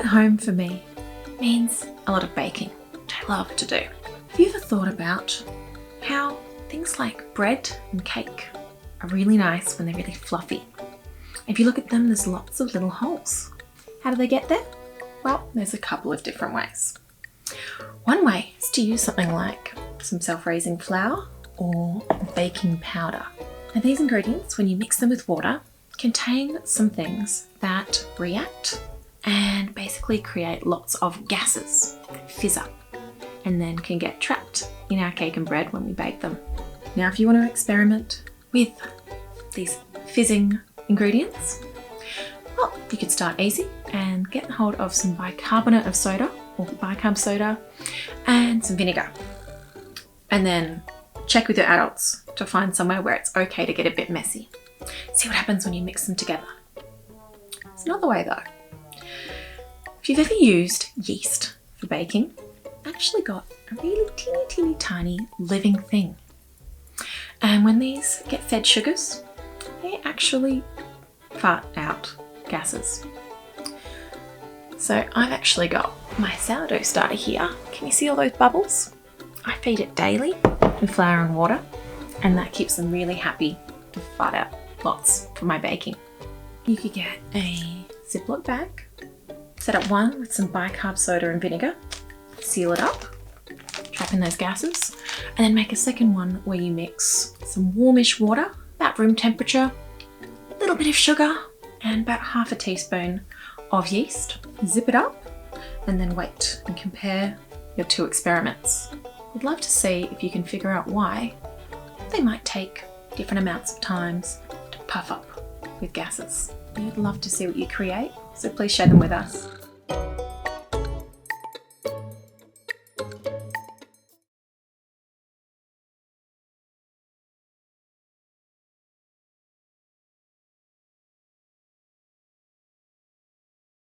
at home for me means a lot of baking, which I love to do. Have you ever thought about how things like bread and cake are really nice when they're really fluffy? If you look at them, there's lots of little holes. How do they get there? Well, there's a couple of different ways. One way is to use something like some self-raising flour or baking powder. Now these ingredients, when you mix them with water, contain some things that react and basically create lots of gases, fizz up, and then can get trapped in our cake and bread when we bake them. Now if you want to experiment with these fizzing ingredients, well, you could start easy and get hold of some bicarbonate of soda or bicarb soda and some vinegar. And then check with your adults to find somewhere where it's okay to get a bit messy. See what happens when you mix them together. There's another way though. If you've ever used yeast for baking, it's actually got a really teeny tiny living thing. And when these get fed sugars, they actually fart out gases. So I've actually got my sourdough starter here. Can you see all those bubbles? I feed it daily with flour and water, and that keeps them really happy to fart out lots for my baking. You could get a Ziploc bag, set up one with some bicarb soda and vinegar, seal it up, trap in those gases, and then make a second one where you mix some warmish water, about room temperature, a little bit of sugar, and about half a teaspoon of yeast. Zip it up, and then wait and compare your two experiments. I'd love to see if you can figure out why they might take different amounts of times to puff up with gases. We'd love to see what you create, so please share them with us.